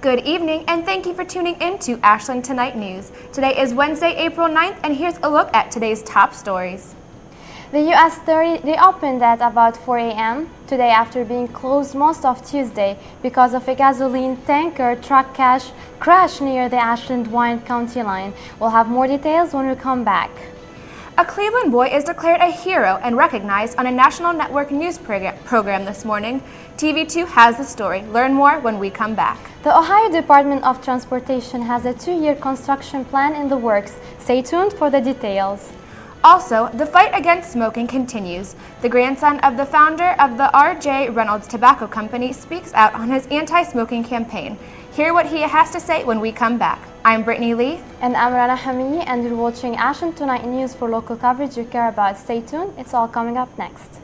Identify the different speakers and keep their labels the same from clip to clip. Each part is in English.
Speaker 1: Good evening, and thank you for tuning in to Ashland Tonight News. Today is Wednesday, April 9th, and here's a look at today's top stories.
Speaker 2: The U.S. 30 reopened at about 4 a.m. today after being closed most of Tuesday because of a gasoline tanker truck crash near the Ashland-Wine County line. We'll have more details when we come back.
Speaker 1: A Cleveland boy is declared a hero and recognized on a national network news program this morning. TV2 has the story. Learn more when we come back.
Speaker 2: The Ohio Department of Transportation has a 2-year construction plan in the works. Stay tuned for the details.
Speaker 1: Also, the fight against smoking continues. The grandson of the founder of the R.J. Reynolds Tobacco Company speaks out on his anti-smoking campaign. Hear what he has to say when we come back. I'm Brittany Lee.
Speaker 2: And I'm Rana Hamiyi, and you're watching Ashland Tonight News for local coverage you care about. Stay tuned. It's all coming up next.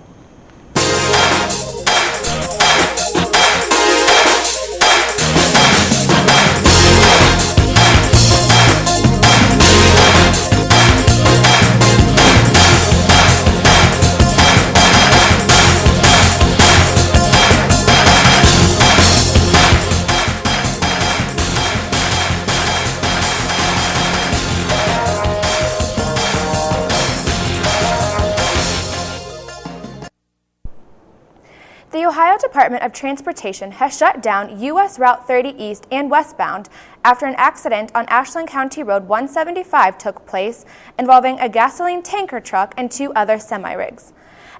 Speaker 1: The Ohio Department of Transportation has shut down U.S. Route 30 east and westbound after an accident on Ashland County Road 175 took place involving a gasoline tanker truck and 2 other semi-rigs.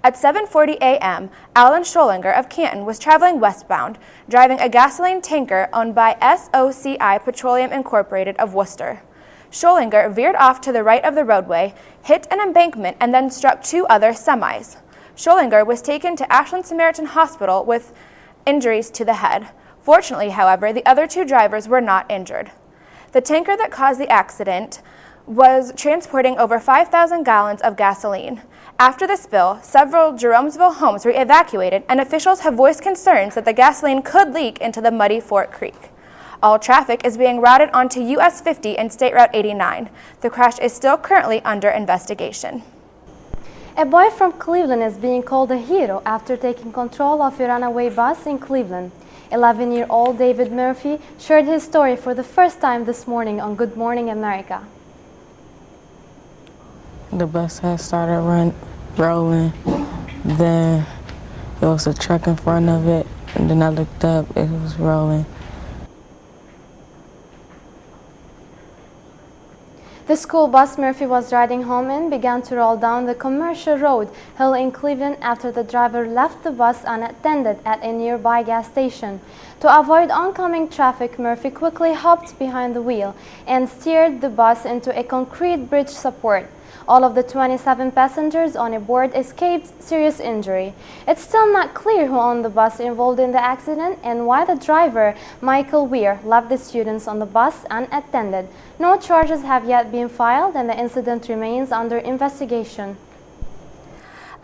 Speaker 1: At 7:40 a.m., Alan Schollinger of Canton was traveling westbound, driving a gasoline tanker owned by SOCI Petroleum Incorporated of Worcester. Schollinger veered off to the right of the roadway, hit an embankment, and then struck 2 other semis. Schollinger was taken to Ashland Samaritan Hospital with injuries to the head. Fortunately, however, the other 2 drivers were not injured. The tanker that caused the accident was transporting over 5,000 gallons of gasoline. After the spill, several Jeromesville homes were evacuated, and officials have voiced concerns that the gasoline could leak into the muddy Fort Creek. All traffic is being routed onto US 50 and State Route 89. The crash is still currently under investigation.
Speaker 2: A boy from Cleveland is being called a hero after taking control of a runaway bus in Cleveland. 11-year-old David Murphy shared his story for the first time this morning on Good Morning America.
Speaker 3: The bus had started rolling, then there was a truck in front of it, and then I looked up, it was rolling.
Speaker 2: The school bus Murphy was riding home in began to roll down the Commercial Road hill in Cleveland after the driver left the bus unattended at a nearby gas station. To avoid oncoming traffic, Murphy quickly hopped behind the wheel and steered the bus into a concrete bridge support. All of the 27 passengers on board escaped serious injury. It's still not clear who owned the bus involved in the accident and why the driver, Michael Weir, left the students on the bus unattended. No charges have yet been filed, and the incident remains under investigation.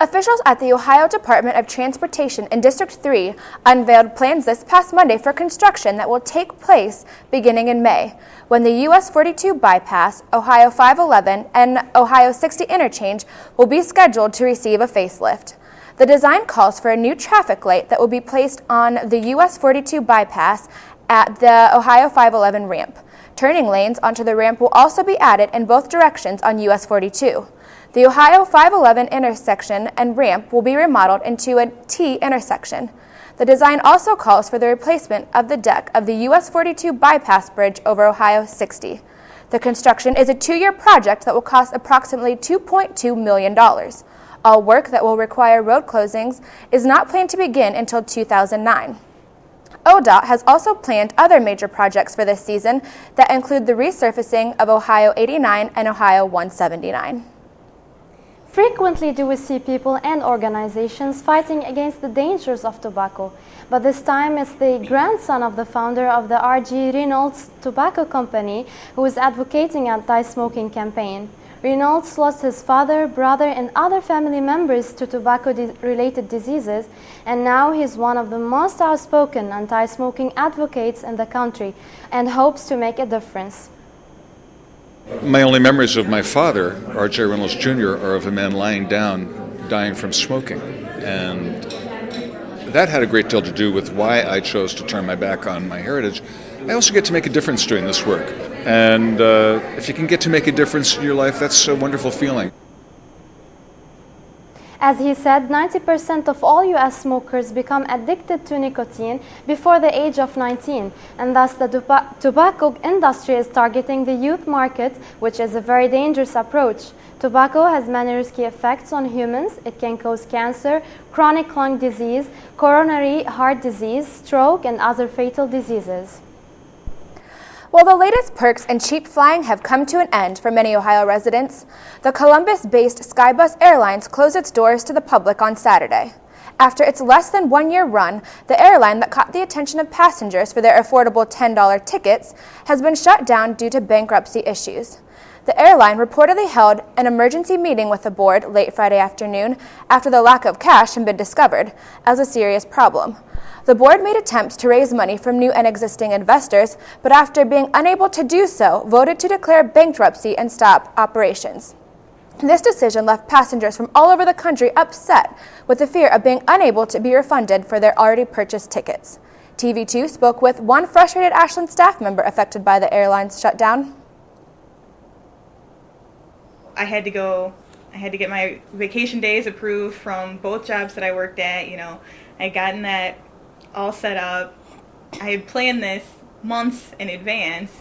Speaker 1: Officials at the Ohio Department of Transportation in District 3 unveiled plans this past Monday for construction that will take place beginning in May, when the US 42 bypass, Ohio 511, and Ohio 60 interchange will be scheduled to receive a facelift. The design calls for a new traffic light that will be placed on the US 42 bypass at the Ohio 511 ramp. Turning lanes onto the ramp will also be added in both directions on US 42. The Ohio 511 intersection and ramp will be remodeled into a T intersection. The design also calls for the replacement of the deck of the US 42 bypass bridge over Ohio 60. The construction is a 2-year project that will cost approximately $2.2 million. All work that will require road closings is not planned to begin until 2009. ODOT has also planned other major projects for this season that include the resurfacing of Ohio 89 and Ohio 179.
Speaker 2: Frequently do we see people and organizations fighting against the dangers of tobacco, but this time it's the grandson of the founder of the R.J. Reynolds Tobacco Company who is advocating anti-smoking campaign. Reynolds lost his father, brother, and other family members to tobacco-related diseases, and now he's one of the most outspoken anti-smoking advocates in the country and hopes to make a difference.
Speaker 4: My only memories of my father, R.J. Reynolds Jr., are of a man lying down, dying from smoking. And that had a great deal to do with why I chose to turn my back on my heritage. I also get to make a difference doing this work. And if you can get to make a difference in your life, that's a wonderful feeling.
Speaker 2: As he said, 90% of all U.S. smokers become addicted to nicotine before the age of 19, and thus the tobacco industry is targeting the youth market, which is a very dangerous approach. Tobacco has many risky effects on humans. It can cause cancer, chronic lung disease, coronary heart disease, stroke, and other fatal diseases.
Speaker 1: While the latest perks and cheap flying have come to an end for many Ohio residents, the Columbus-based Skybus Airlines closed its doors to the public on Saturday. After its less than one-year run, the airline that caught the attention of passengers for their affordable $10 tickets has been shut down due to bankruptcy issues. The airline reportedly held an emergency meeting with the board late Friday afternoon after the lack of cash had been discovered as a serious problem. The board made attempts to raise money from new and existing investors, but after being unable to do so, voted to declare bankruptcy and stop operations. This decision left passengers from all over the country upset with the fear of being unable to be refunded for their already purchased tickets. TV2 spoke with one frustrated Ashland staff member affected by the airline's shutdown.
Speaker 5: I had to get my vacation days approved from both jobs that I worked at. I had gotten that all set up. I had planned this months in advance.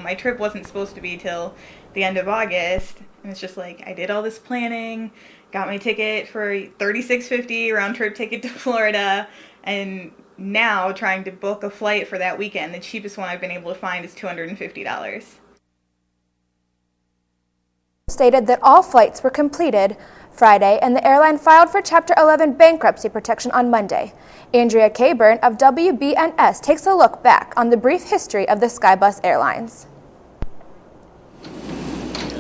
Speaker 5: My trip wasn't supposed to be till the end of August, and it's just like I did all this planning, got my ticket for $36.50 round trip ticket to Florida, and now trying to book a flight for that weekend. The cheapest one I've been able to find is $250.
Speaker 1: Stated that all flights were completed Friday, and the airline filed for Chapter 11 bankruptcy protection on Monday. Andrea Caburn of WBNS takes a look back on the brief history of the Skybus Airlines.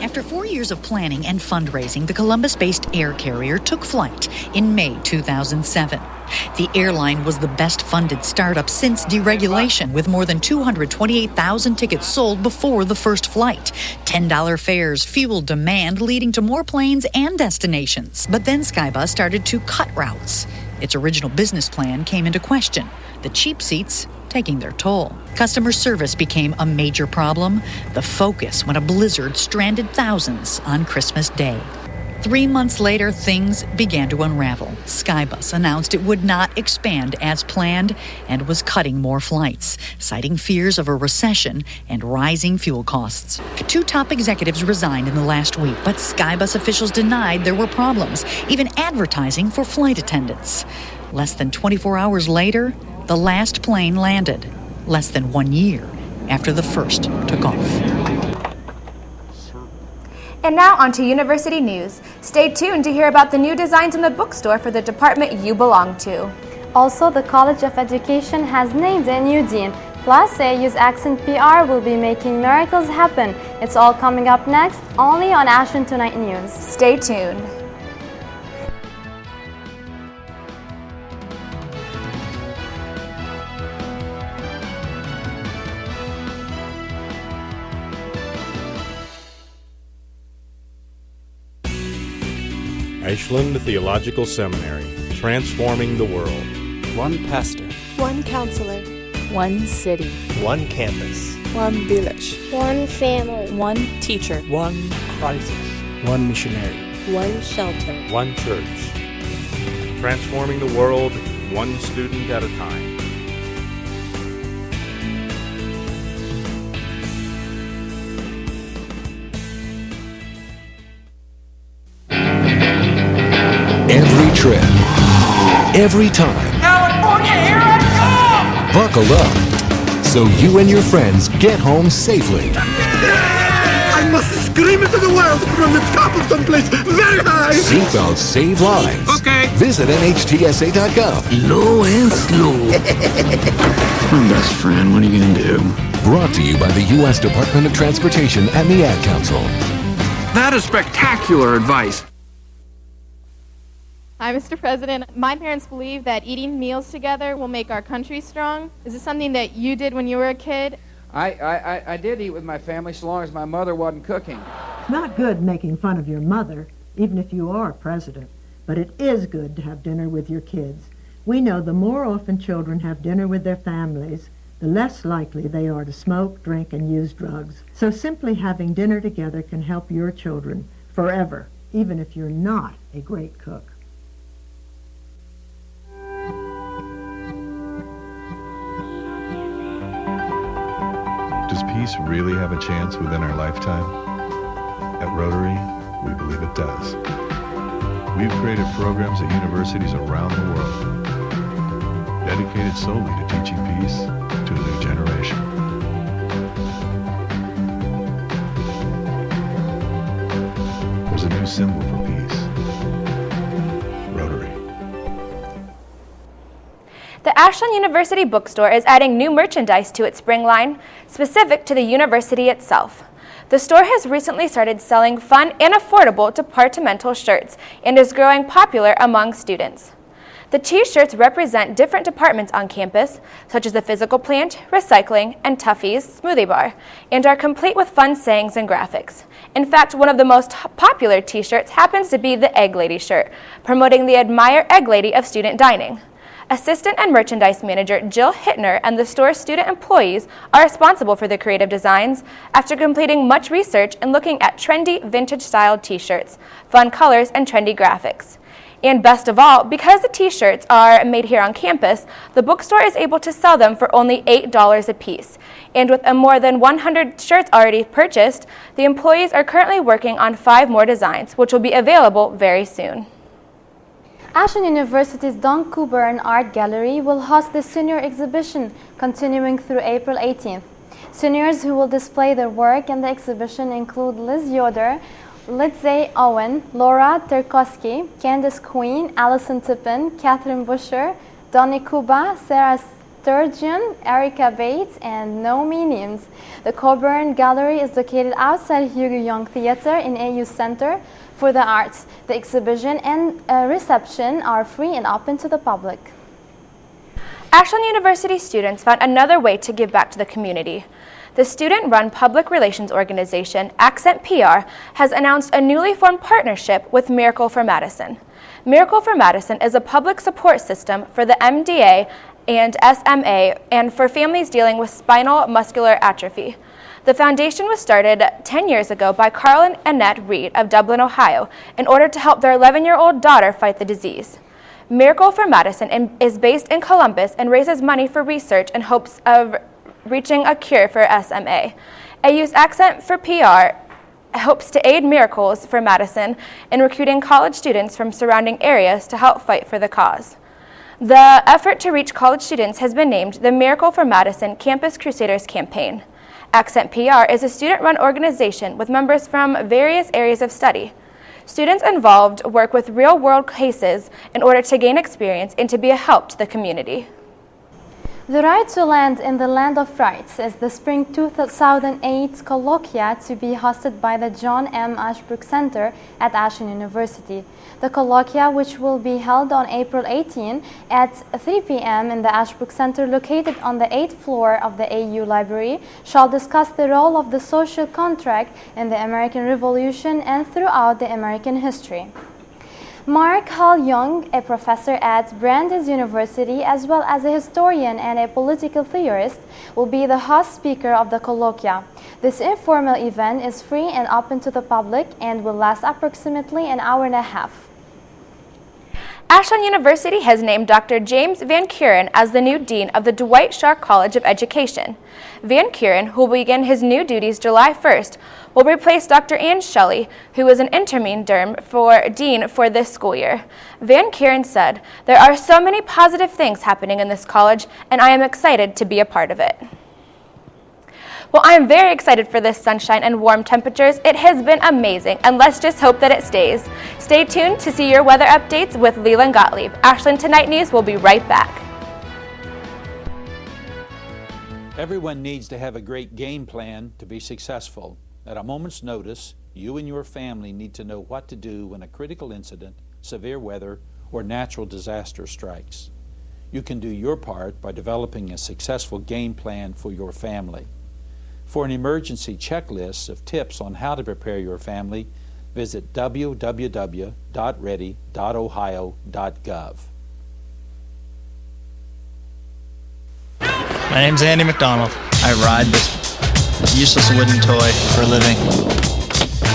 Speaker 6: After 4 years of planning and fundraising, the Columbus-based air carrier took flight in May 2007. The airline was the best-funded startup since deregulation, with more than 228,000 tickets sold before the first flight. $10 fares fueled demand, leading to more planes and destinations. But then Skybus started to cut routes. Its original business plan came into question, the cheap seats taking their toll. Customer service became a major problem, the focus when a blizzard stranded thousands on Christmas Day. 3 months later, things began to unravel. Skybus announced it would not expand as planned and was cutting more flights, citing fears of a recession and rising fuel costs. 2 top executives resigned in the last week, but Skybus officials denied there were problems, even advertising for flight attendants. Less than 24 hours later, the last plane landed, less than 1 year after the first took off.
Speaker 1: And now on to University News. Stay tuned to hear about the new designs in the bookstore for the department you belong to.
Speaker 2: Also, the College of Education has named a new dean. Plus, AU's Accent PR will be making miracles happen. It's all coming up next, only on Ashland Tonight News.
Speaker 1: Stay tuned.
Speaker 7: Ashland Theological Seminary, transforming the world.
Speaker 8: One pastor.
Speaker 9: One counselor.
Speaker 10: One city.
Speaker 8: One campus.
Speaker 9: One village.
Speaker 11: One family.
Speaker 10: One teacher.
Speaker 8: One crisis.
Speaker 12: One missionary.
Speaker 11: One shelter.
Speaker 7: One church. Transforming the world, one student at a time.
Speaker 13: Every trip, every time.
Speaker 14: California, here I come!
Speaker 13: Buckle up so you and your friends get home safely.
Speaker 14: I must scream into the world from the top of some place very high.
Speaker 13: Seatbelts save lives.
Speaker 14: Okay.
Speaker 13: Visit nhtsa.gov.
Speaker 12: Low and slow. My best friend, what are you going to do?
Speaker 13: Brought to you by the U.S. Department of Transportation and the Ad Council.
Speaker 14: That is spectacular advice.
Speaker 15: Hi, Mr. President. My parents believe that eating meals together will make our country strong. Is this something that you did when you were a kid?
Speaker 16: I did eat with my family so long as my mother wasn't cooking.
Speaker 17: It's not good making fun of your mother, even if you are president, but it is good to have dinner with your kids. We know the more often children have dinner with their families, the less likely they are to smoke, drink, and use drugs. So simply having dinner together can help your children forever, even if you're not a great cook.
Speaker 18: Does peace really have a chance within our lifetime? At Rotary, we believe it does. We've created programs at universities around the world dedicated solely to teaching peace to a new generation. There's a new symbol for peace. Rotary.
Speaker 1: The Ashland University bookstore is adding new merchandise to its spring line, specific to the university itself. The store has recently started selling fun and affordable departmental shirts and is growing popular among students. The T-shirts represent different departments on campus, such as the physical plant, recycling, and Tuffy's smoothie bar, and are complete with fun sayings and graphics. In fact, one of the most popular T-shirts happens to be the Egg Lady shirt, promoting the Admire Egg Lady of student dining. Assistant and Merchandise Manager Jill Hittner and the store's student employees are responsible for the creative designs after completing much research and looking at trendy, vintage-styled T-shirts, fun colors, and trendy graphics. And best of all, because the T-shirts are made here on campus, the bookstore is able to sell them for only $8 a piece. And with more than 100 shirts already purchased, the employees are currently working on 5 more designs, which will be available very soon.
Speaker 2: Ashland University's Don Coburn Art Gallery will host the senior exhibition continuing through April 18th. Seniors who will display their work in the exhibition include Liz Yoder, Lindsay Owen, Laura Terkowski, Candace Queen, Allison Tippin, Catherine Busher, Donnie Kuba, Sarah Sturgeon, Erica Bates, and Naomi Nims. The Coburn Gallery is located outside Hugo Young Theater in AU Center for the Arts. The exhibition and reception are free and open to the public.
Speaker 1: Ashland University students found another way to give back to the community. The student-run public relations organization, Accent PR, has announced a newly formed partnership with Miracle for Madison. Miracle for Madison is a public support system for the MDA and SMA and for families dealing with spinal muscular atrophy. The foundation was started 10 years ago by Carl and Annette Reed of Dublin, Ohio, in order to help their 11-year-old daughter fight the disease. Miracle for Madison is based in Columbus and raises money for research in hopes of reaching a cure for SMA. AU's Accent for PR hopes to aid Miracles for Madison in recruiting college students from surrounding areas to help fight for the cause. The effort to reach college students has been named the Miracle for Madison Campus Crusaders Campaign. Accent PR is a student-run organization with members from various areas of study. Students involved work with real-world cases in order to gain experience and to be a help to the community.
Speaker 2: The Right to Land in the Land of Rights is the Spring 2008 colloquia to be hosted by the John M. Ashbrook Center at Ashland University. The colloquia, which will be held on April 18 at 3 p.m. in the Ashbrook Center located on the 8th floor of the AU Library, shall discuss the role of the social contract in the American Revolution and throughout the American history. Mark Hall Young, a professor at Brandeis University as well as a historian and a political theorist, will be the host speaker of the colloquia. This informal event is free and open to the public and will last approximately an hour and a half.
Speaker 1: Ashland University has named Dr. James Van Kuren as the new Dean of the Dwight Scharf College of Education. Van Kuren, who will begin his new duties July 1st, will replace Dr. Ann Shelley, who is an interim dean for this school year. Van Kuren said, "There are so many positive things happening in this college, and I am excited to be a part of it." Well, I am very excited for this sunshine and warm temperatures. It has been amazing, and let's just hope that it stays. Stay tuned to see your weather updates with Leland Gottlieb. Ashland Tonight News will be right back.
Speaker 19: Everyone needs to have a great game plan to be successful. At a moment's notice, you and your family need to know what to do when a critical incident, severe weather, or natural disaster strikes. You can do your part by developing a successful game plan for your family. For an emergency checklist of tips on how to prepare your family, visit www.ready.ohio.gov.
Speaker 20: My name's Andy McDonald. I ride this useless wooden toy for a living.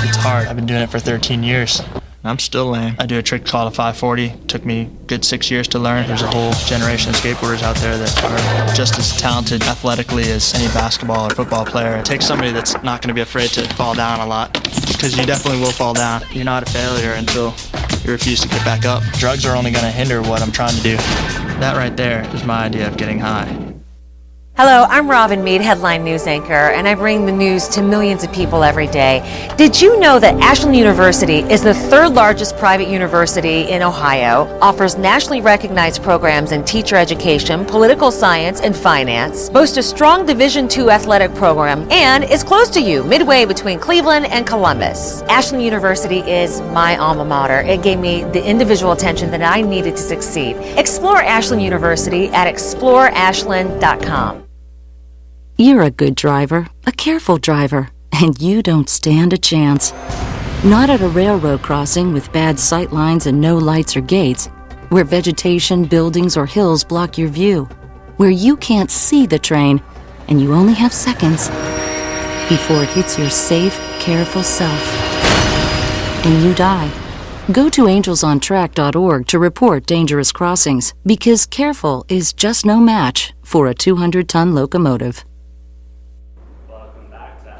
Speaker 20: It's hard. I've been doing it for 13 years. I'm still lame. I do a trick called a 540. Took me a good 6 years to learn. There's a whole generation of skateboarders out there that are just as talented athletically as any basketball or football player. It takes somebody that's not going to be afraid to fall down a lot, because you definitely will fall down. You're not a failure until you refuse to get back up. Drugs are only going to hinder what I'm trying to do. That right there is my idea of getting high.
Speaker 21: Hello, I'm Robin Meade, headline news anchor, and I bring the news to millions of people every day. Did you know that Ashland University is the third largest private university in Ohio, offers nationally recognized programs in teacher education, political science, and finance, boasts a strong Division II athletic program, and is close to you, midway between Cleveland and Columbus? Ashland University is my alma mater. It gave me the individual attention that I needed to succeed. Explore Ashland University at exploreashland.com.
Speaker 22: You're a good driver, a careful driver, and you don't stand a chance. Not at a railroad crossing with bad sight lines and no lights or gates, where vegetation, buildings, or hills block your view, where you can't see the train and you only have seconds before it hits your safe, careful self and you die. Go to angelsontrack.org to report dangerous crossings, because careful is just no match for a 200-ton locomotive.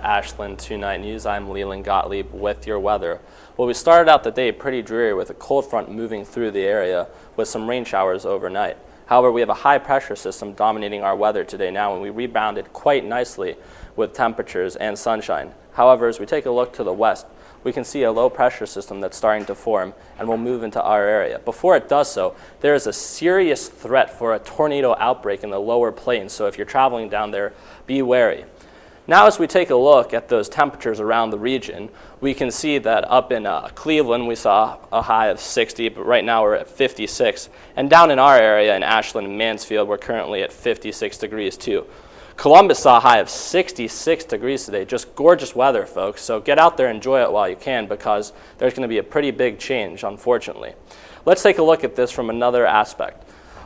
Speaker 23: Ashland 2 Night News. I'm Leland Gottlieb with your weather. Well, we started out the day pretty dreary with a cold front moving through the area with some rain showers overnight. However, we have a high pressure system dominating our weather today now, and we rebounded quite nicely with temperatures and sunshine. However, as we take a look to the west, we can see a low pressure system that's starting to form and will move into our area. Before it does so, there is a serious threat for a tornado outbreak in the lower plains, so if you're traveling down there, be wary. Now, as we take a look at those temperatures around the region, we can see that up in Cleveland, we saw a high of 60, but right now we're at 56. And down in our area in Ashland and Mansfield, we're currently at 56 degrees too. Columbus saw a high of 66 degrees today. Just gorgeous weather, folks. So get out there and enjoy it while you can, because there's going to be a pretty big change, unfortunately. Let's take a look at this from another aspect.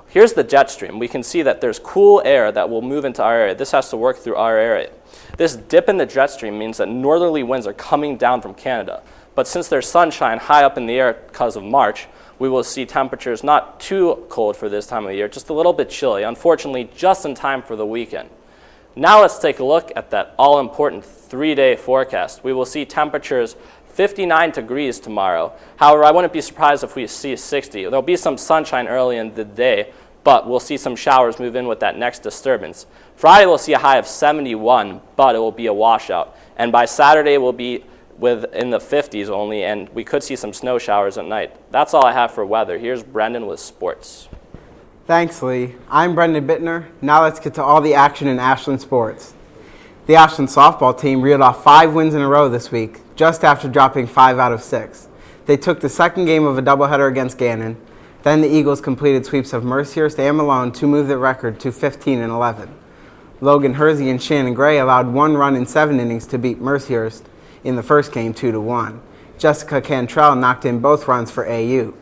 Speaker 23: Here's the jet stream. We can see that there's cool air that will move into our area. This has to work through our area. This dip in the jet stream means that northerly winds are coming down from Canada. But since there's sunshine high up in the air because of March, we will see temperatures not too cold for this time of the year, just a little bit chilly, unfortunately just in time for the weekend. Now let's take a look at that all-important 3-day forecast. We will see temperatures 59 degrees tomorrow. However, I wouldn't be surprised if we see 60. There'll be some sunshine early in the day, but we'll see some showers move in with that next disturbance. Friday, we'll see a high of 71, but it will be a washout. And by Saturday, we'll be in the 50s only, and we could see some snow showers at night. That's all I have for weather. Here's Brendan with sports.
Speaker 24: Thanks, Lee. I'm Brendan Bittner. Now let's get to all the action in Ashland sports. The Ashland softball team reeled off 5 wins in a row this week, just after dropping 5 out of 6. They took the second game of a doubleheader against Gannon. Then the Eagles completed sweeps of Mercyhurst and Malone to move the record to 15-11. Logan Hersey and Shannon Gray allowed 1 run in 7 innings to beat Mercyhurst in the first game 2-1. Jessica Cantrell knocked in both runs for AU.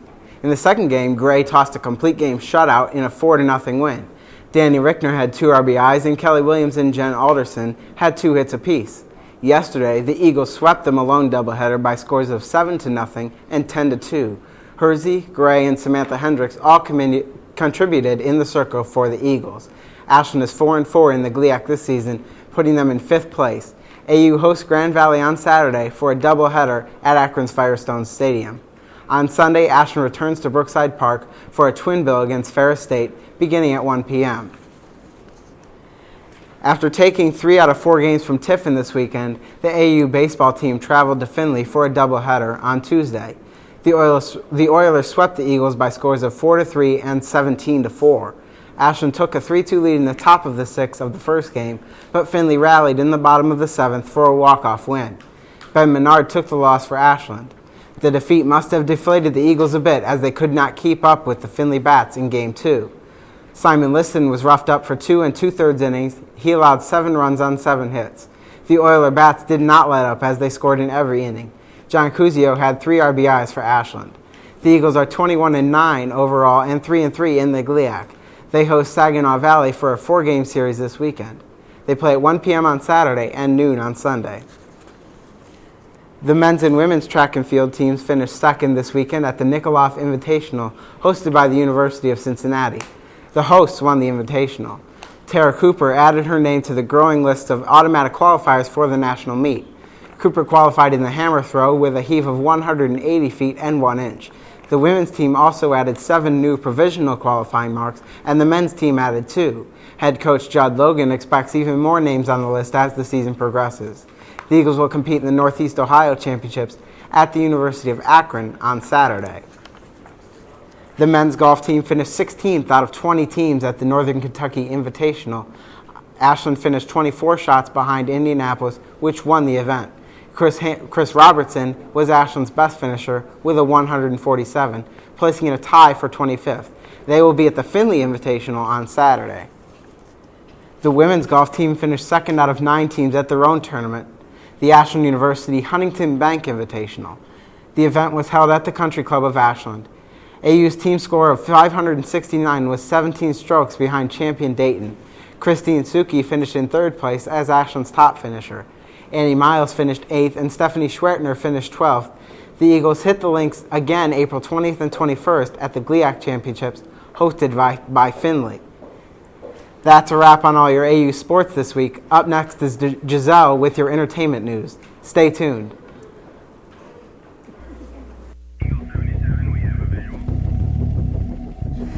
Speaker 24: In the second game, Gray tossed a complete game shutout in a 4-0 win. Danny Rickner had 2 RBIs, and Kelly Williams and Jen Alderson had 2 hits apiece. Yesterday, the Eagles swept the Malone doubleheader by scores of 7-0 and 10-2. Hersey, Gray, and Samantha Hendricks all contributed in the circle for the Eagles. Ashland is 4-4 in the GLIAC this season, putting them in 5th place. AU hosts Grand Valley on Saturday for a doubleheader at Akron's Firestone Stadium. On Sunday, Ashland returns to Brookside Park for a twin bill against Ferris State, beginning at 1 p.m. After taking 3 out of 4 games from Tiffin this weekend, the AU baseball team traveled to Findlay for a doubleheader on Tuesday. The Oilers swept the Eagles by scores of 4-3 and 17-4. Ashland took a 3-2 lead in the top of the 6th of the first game, but Findlay rallied in the bottom of the 7th for a walk-off win. Ben Menard took the loss for Ashland. The defeat must have deflated the Eagles a bit, as they could not keep up with the Findlay Bats in Game 2. Simon Liston was roughed up for 2 2/3 innings. He allowed 7 runs on 7 hits. The Oiler Bats did not let up, as they scored in every inning. John Cusio had 3 RBIs for Ashland. The Eagles are 21-9 overall and 3-3 in the GLIAC. They host Saginaw Valley for a 4-game series this weekend. They play at 1 p.m. on Saturday and noon on Sunday. The men's and women's track and field teams finished second this weekend at the Nikolov Invitational, hosted by the University of Cincinnati. The hosts won the Invitational. Tara Cooper added her name to the growing list of automatic qualifiers for the national meet. Cooper qualified in the hammer throw with a heave of 180 feet and 1 inch. The women's team also added 7 new provisional qualifying marks, and the men's team added 2. Head coach Judd Logan expects even more names on the list as the season progresses. The Eagles will compete in the Northeast Ohio Championships at the University of Akron on Saturday. The men's golf team finished 16th out of 20 teams at the Northern Kentucky Invitational. Ashland finished 24 shots behind Indianapolis, which won the event. Chris Robertson was Ashland's best finisher with a 147, placing in a tie for 25th. They will be at the Findlay Invitational on Saturday. The women's golf team finished second out of 9 teams at their own tournament, the Ashland University Huntington Bank Invitational. The event was held at the Country Club of Ashland. AU's team score of 569 was 17 strokes behind champion Dayton. Christine Suki finished in 3rd place as Ashland's top finisher. Annie Miles finished 8th, and Stephanie Schwertner finished 12th. The Eagles hit the links again April 20th and 21st at the GLIAC Championships, hosted by Findlay. That's a wrap on all your AU sports this week. Up next is Giselle with your entertainment news. Stay tuned.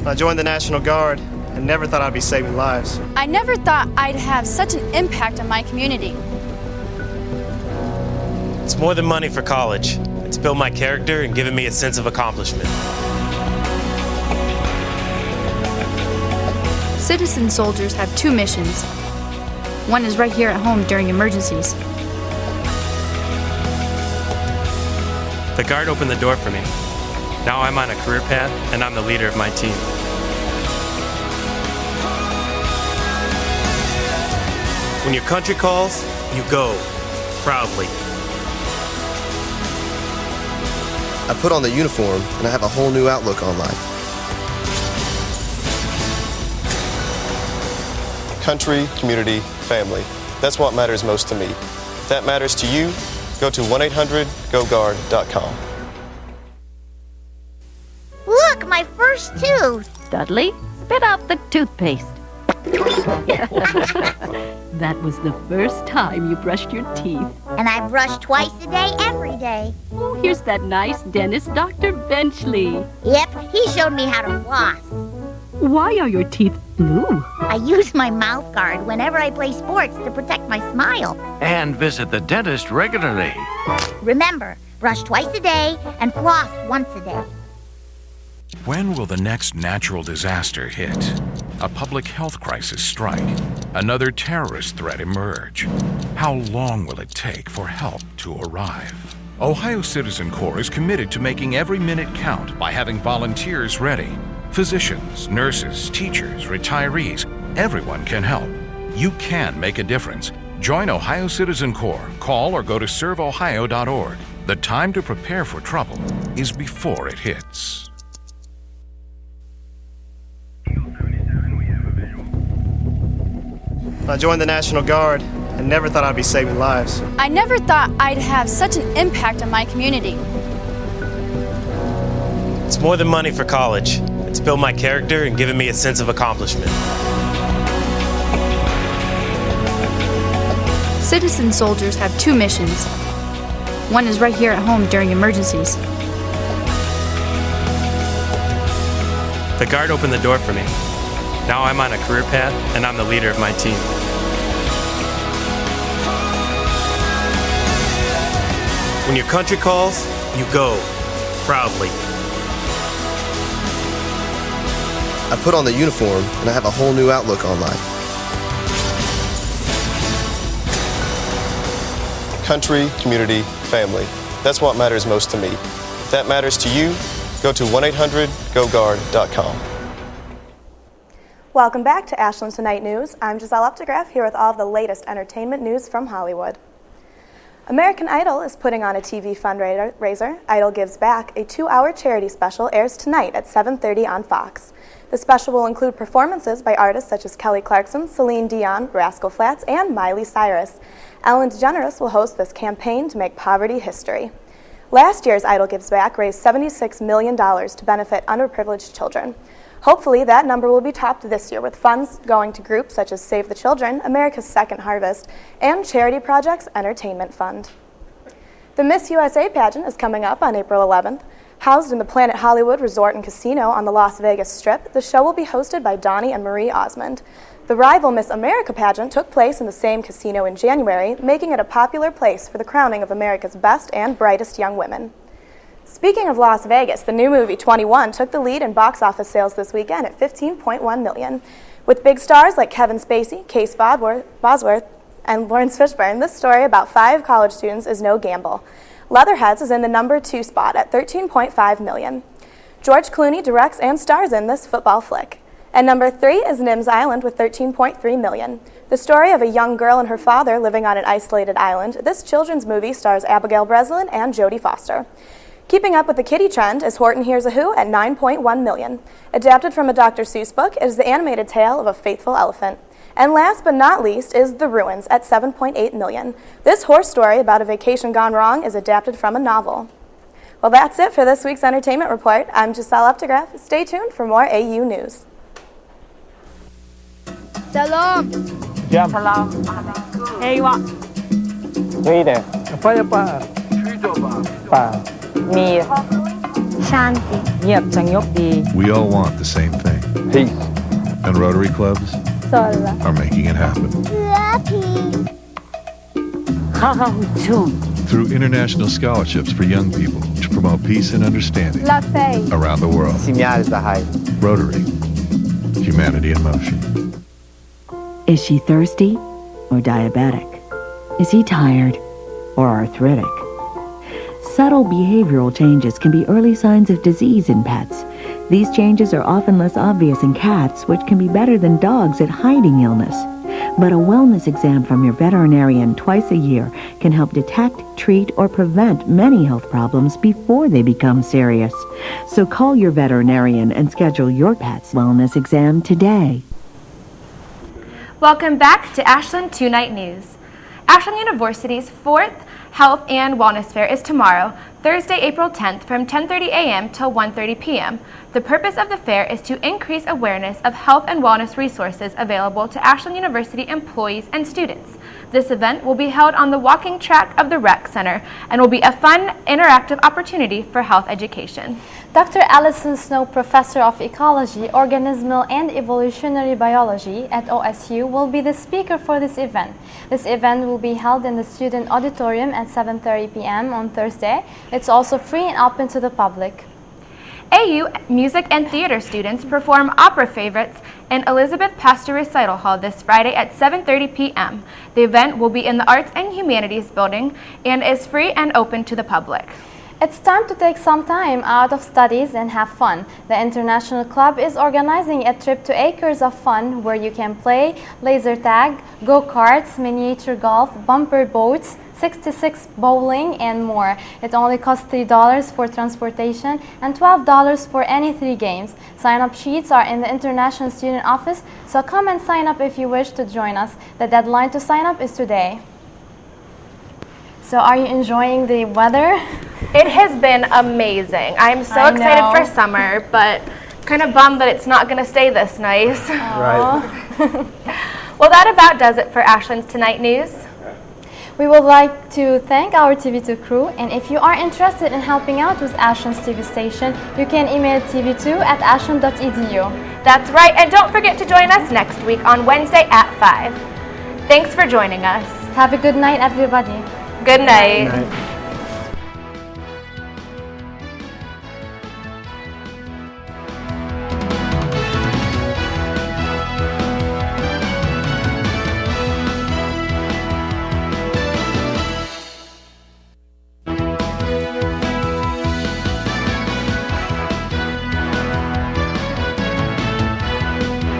Speaker 3: I joined the National Guard and never thought I'd be saving lives.
Speaker 4: I never thought I'd have such an impact on my community.
Speaker 5: It's more than money for college. It's built my character and given me a sense of accomplishment.
Speaker 4: Citizen soldiers have 2 missions. One is right here at home during emergencies.
Speaker 5: The Guard opened the door for me. Now I'm on a career path and I'm the leader of my team. When your country calls, you go, proudly.
Speaker 6: I put on the uniform and I have a whole new outlook on life. Country, community, family. That's what matters most to me. If that matters to you, go to 1-800-GO-GUARD.com.
Speaker 25: Look, my first tooth.
Speaker 26: Dudley, spit out the toothpaste. That was the first time you brushed your teeth.
Speaker 25: And I brush twice a day, every day.
Speaker 26: Oh, here's that nice dentist, Dr. Benchley.
Speaker 25: Yep, he showed me how to floss.
Speaker 26: Why are your teeth blue?
Speaker 25: I use my mouth guard whenever I play sports to protect my smile.
Speaker 27: And visit the dentist regularly.
Speaker 25: Remember, brush twice a day and floss once a day.
Speaker 28: When will the next natural disaster hit? A public health crisis strike? Another terrorist threat emerge? How long will it take for help to arrive? Ohio Citizen Corps is committed to making every minute count by having volunteers ready. Physicians, nurses, teachers, retirees, everyone can help. You can make a difference. Join Ohio Citizen Corps. Call or go to serveohio.org. The time to prepare for trouble is before it hits.
Speaker 3: I joined the National Guard and never thought I'd be saving lives.
Speaker 4: I never thought I'd have such an impact on my community.
Speaker 5: It's more than money for college. It's built my character and given me a sense of accomplishment.
Speaker 4: Citizen soldiers have 2 missions. One is right here at home during emergencies.
Speaker 5: The Guard opened the door for me. Now I'm on a career path and I'm the leader of my team. When your country calls, you go, proudly.
Speaker 6: I put on the uniform and I have a whole new outlook on life. Country, community, family. That's what matters most to me. If that matters to you, go to 1-800-GO-GUARD.com.
Speaker 29: Welcome back to Ashland Tonight News. I'm Giselle Updegraff here with all of the latest entertainment news from Hollywood.
Speaker 7: American Idol is putting on a TV fundraiser. Idol Gives Back, a 2-hour charity special, airs tonight at 7:30 on Fox. The special will include performances by artists such as Kelly Clarkson, Celine Dion, Rascal Flatts, and Miley Cyrus. Ellen DeGeneres will host this campaign to make poverty history. Last year's Idol Gives Back raised $76 million to benefit underprivileged children. Hopefully, that number will be topped this year with funds going to groups such as Save the Children, America's Second Harvest, and Charity Projects Entertainment Fund. The Miss USA pageant is coming up on April 11th. Housed in the Planet Hollywood Resort and Casino on the Las Vegas Strip, the show will be hosted by Donnie and Marie Osmond. The rival Miss America pageant took place in the same casino in January, making it a popular place for the crowning of America's best and brightest young women. Speaking of Las Vegas, the new movie 21 took the lead in box office sales this weekend at $15.1 million. With big stars like Kevin Spacey, Case Bosworth, and Lawrence Fishburne, this story about 5 college students is no gamble. Leatherheads is in the number 2 spot at $13.5 million. George Clooney directs and stars in this football flick. And number 3 is Nim's Island with $13.3 million. The story of a young girl and her father living on an isolated island, this children's movie stars Abigail Breslin and Jodie Foster. Keeping up with the kitty trend is Horton Hears a Who at $9.1 million. Adapted from a Dr. Seuss book, it is the animated tale of a faithful elephant. And last but not least is The Ruins at $7.8 million. This horse story about a vacation gone wrong is adapted from a novel. Well, that's it for this week's Entertainment Report. I'm Giselle Updegraff. Stay tuned for more AU news.
Speaker 8: Shalom.
Speaker 9: Jam.
Speaker 8: Salam.
Speaker 9: Hewa. Ride. Apa ya Pak? Pa.
Speaker 8: Mir. Shanti. Yep, Changyok.
Speaker 18: We all want the same thing.
Speaker 9: Peace.
Speaker 18: And Rotary clubs are making it happen. Through international scholarships for young people to promote peace and understanding around the world. Rotary. Humanity in motion.
Speaker 10: Is she thirsty or diabetic? Is he tired or arthritic? Subtle behavioral changes can be early signs of disease in pets. These changes are often less obvious in cats, which can be better than dogs at hiding illness. But a wellness exam from your veterinarian twice a year can help detect, treat, or prevent many health problems before they become serious. So call your veterinarian and schedule your pet's wellness exam today.
Speaker 1: Welcome back to Ashland 2-Night News. Ashland University's 4th Health and Wellness Fair is tomorrow, Thursday, April 10th from 10:30 a.m. till 1:30 p.m. The purpose of the fair is to increase awareness of health and wellness resources available to Ashland University employees and students. This event will be held on the walking track of the Rec Center and will be a fun, interactive opportunity for health education.
Speaker 2: Dr. Allison Snow, Professor of Ecology, Organismal and Evolutionary Biology at OSU, will be the speaker for this event. This event will be held in the Student Auditorium at 7:30 p.m. on Thursday. It's also free and open to the public.
Speaker 1: AU music and theater students perform opera favorites in Elizabeth Pastor Recital Hall this Friday at 7:30 p.m. The event will be in the Arts and Humanities building and is free and open to the public.
Speaker 2: It's time to take some time out of studies and have fun. The International Club is organizing a trip to Acres of Fun where you can play laser tag, go-karts, miniature golf, bumper boats, 66 bowling, and more. It only costs $3 for transportation and $12 for any 3 games. Sign-up sheets are in the International Student Office, so come and sign up if you wish to join us. The deadline to sign up is today. So are you enjoying the weather?
Speaker 1: It has been amazing. I'm so excited for summer, but kind of bummed that it's not going to stay this nice.
Speaker 2: Right.
Speaker 1: Well, that about does it for Ashland's Tonight News.
Speaker 2: We would like to thank our TV2 crew, and if you are interested in helping out with Ashland's TV station, you can email tv2@ashland.edu.
Speaker 1: That's right, and don't forget to join us next week on Wednesday at 5. Thanks for joining us.
Speaker 2: Have a good night, everybody.
Speaker 1: Good night.
Speaker 24: Good night.